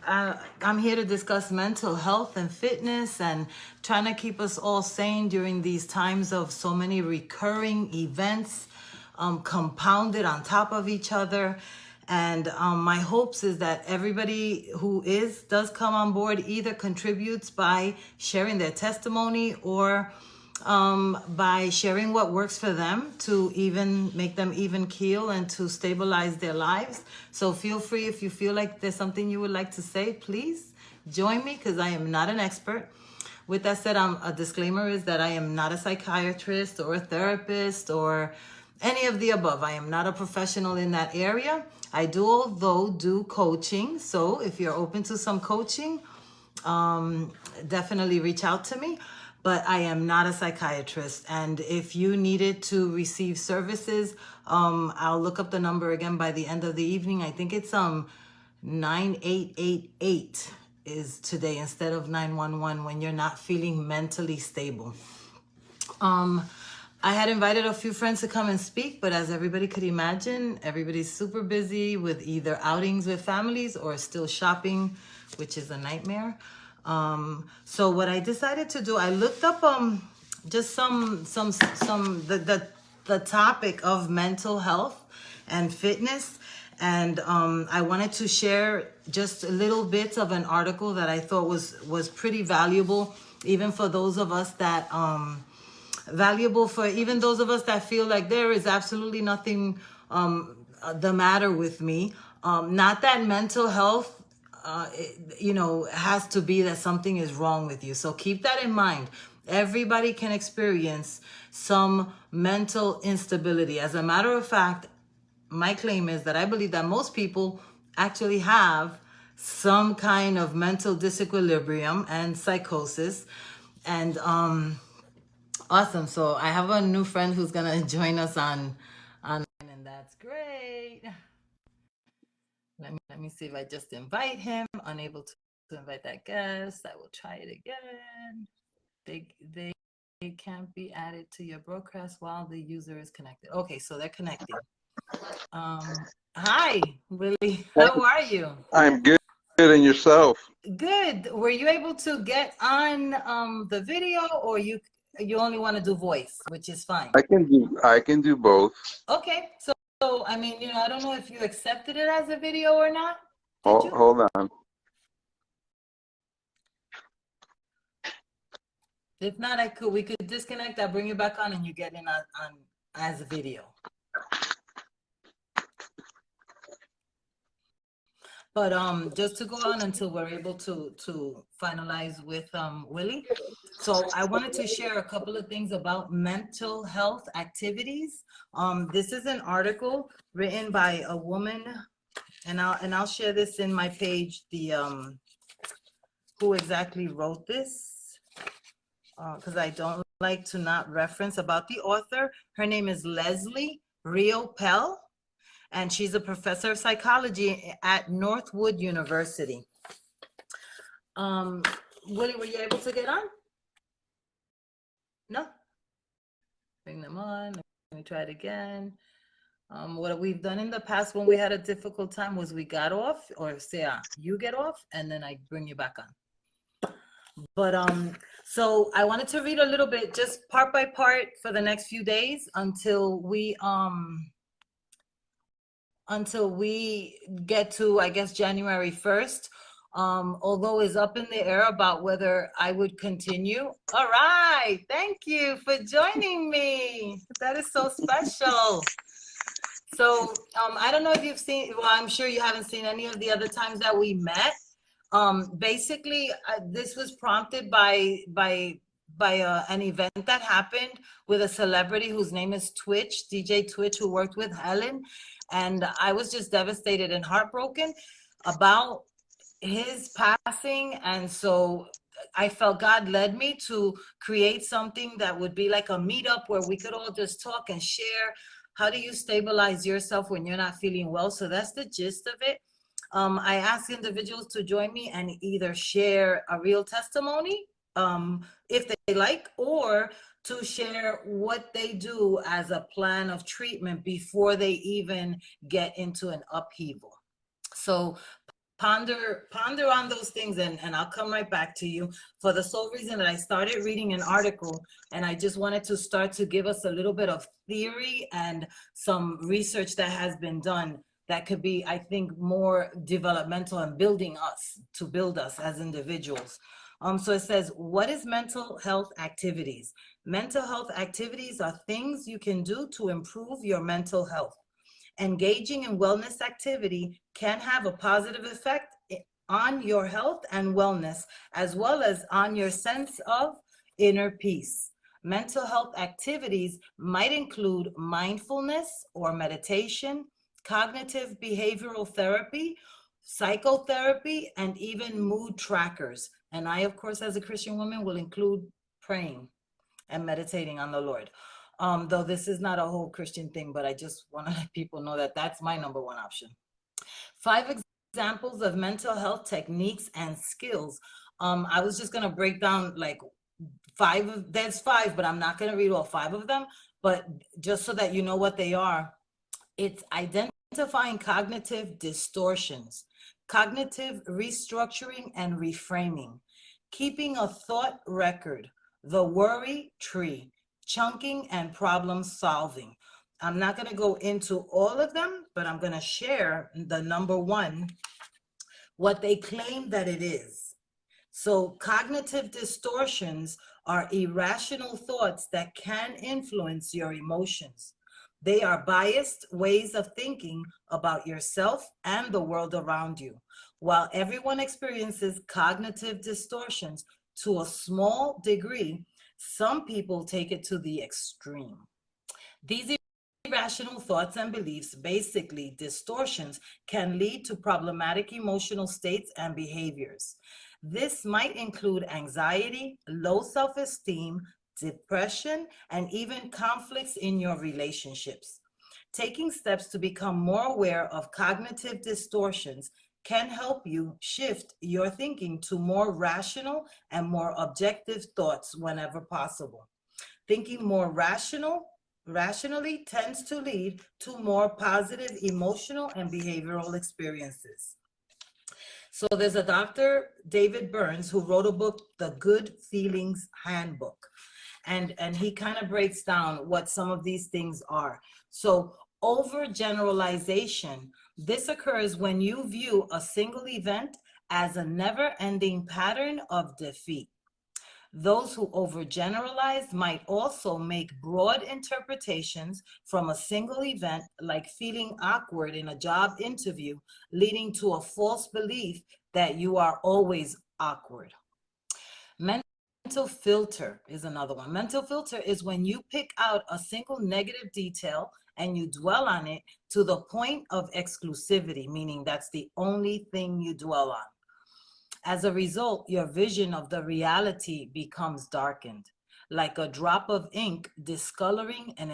I'm here to discuss mental health and fitness and trying to keep us all sane during these times of so many recurring events compounded on top of each other. And my hopes is that everybody who does come on board either contributes by sharing their testimony or by sharing what works for them to even make them even keel and to stabilize their lives. So feel free, if you feel like there's something you would like to say, please join me, because I am not an expert. With that said, a disclaimer is that I am not a psychiatrist or a therapist or any of the above. I am not a professional in that area. I do, although, do coaching. So if you're open to some coaching, definitely reach out to me. But I am not a psychiatrist. And if you needed to receive services, I'll look up the number again by the end of the evening. I think it's 9888 is today instead of 911 when you're not feeling mentally stable. I had invited a few friends to come and speak, but as everybody could imagine, everybody's super busy with either outings with families or still shopping, which is a nightmare. So what I decided to do, I looked up just the topic of mental health and fitness, and I wanted to share just little bits of an article that I thought was pretty valuable, even for those of us that valuable for even those of us that feel like there is absolutely nothing the matter with me. Not that mental health, has to be that something is wrong with you. So keep that in mind. Everybody can experience some mental instability. As a matter of fact, my claim is that I believe that most people actually have some kind of mental disequilibrium and psychosis. And awesome. So I have a new friend who's gonna join us on, and that's great. Let me see if I just invite him. Unable to invite that guest. I will try it again. They can't be added to your broadcast while the user is connected. Okay, so they're connecting. Hi, Willie. How are you? I'm good. And yourself? Good. Were you able to get on the video, or you only want to do voice, which is fine? I can do both. Okay. So I mean, I don't know if you accepted it as a video or not. Did Hold, you? hold on. If not, we could disconnect. I'll bring you back on and you get in on as a video. But just to go on until we're able to finalize with Willie. So I wanted to share a couple of things about mental health activities. This is an article written by a woman, and I'll share this in my page. The who exactly wrote this, because I don't like to not reference about the author. Her name is Leslie Rio-Pell, and she's a professor of psychology at Northwood University. Willie, were you able to get on? No? Bring them on. Let me try it again. What we've done in the past when we had a difficult time was we got off, or say you get off, and then I bring you back on. But so I wanted to read a little bit, just part by part, for the next few days until we get to, I guess, January 1st. Although it's up in the air about whether I would continue. All right, thank you for joining me. That is so special. So I don't know if you've seen, well, I'm sure you haven't seen any of the other times that we met. Basically, this was prompted by an event that happened with a celebrity whose name is Twitch, DJ Twitch, who worked with Helen. And I was just devastated and heartbroken about his passing. And so I felt God led me to create something that would be like a meetup where we could all just talk and share. How do you stabilize yourself when you're not feeling well? So that's the gist of it. I ask individuals to join me and either share a real testimony, if they like, or to share what they do as a plan of treatment before they even get into an upheaval. So ponder on those things, and I'll come right back to you, for the sole reason that I started reading an article, and I just wanted to start to give us a little bit of theory and some research that has been done that could be, I think, more developmental and building us, to build us as individuals. So it says, what is mental health activities? Mental health activities are things you can do to improve your mental health. Engaging in wellness activity can have a positive effect on your health and wellness, as well as on your sense of inner peace. Mental health activities might include mindfulness or meditation, cognitive behavioral therapy, psychotherapy, and even mood trackers. And I, of course, as a Christian woman, will include praying and meditating on the Lord. Though this is not a whole Christian thing, but I just want to let people know that that's my number one option. 5 examples of mental health techniques and skills. I was just going to break down like 5 there's 5, but I'm not going to read all 5 of them, but just so that you know what they are. It's identifying cognitive distortions, cognitive restructuring and reframing, keeping a thought record, the worry tree, chunking, and problem solving. I'm not going to go into all of them, but I'm going to share the number 1, what they claim that it is. So cognitive distortions are irrational thoughts that can influence your emotions. They are biased ways of thinking about yourself and the world around you. While everyone experiences cognitive distortions to a small degree, some people take it to the extreme. These irrational thoughts and beliefs, basically distortions, can lead to problematic emotional states and behaviors. This might include anxiety, low self-esteem, depression, and even conflicts in your relationships. Taking steps to become more aware of cognitive distortions can help you shift your thinking to more rational and more objective thoughts whenever possible. Thinking more rationally tends to lead to more positive emotional and behavioral experiences. So there's a Dr. David Burns who wrote a book, The Good Feelings Handbook. And he kind of breaks down what some of these things are. So overgeneralization, this occurs when you view a single event as a never-ending pattern of defeat. Those who overgeneralize might also make broad interpretations from a single event, like feeling awkward in a job interview, leading to a false belief that you are always awkward. Mental filter is another one. Mental filter is when you pick out a single negative detail and you dwell on it to the point of exclusivity, meaning that's the only thing you dwell on. As a result, your vision of the reality becomes darkened, like a drop of ink discoloring an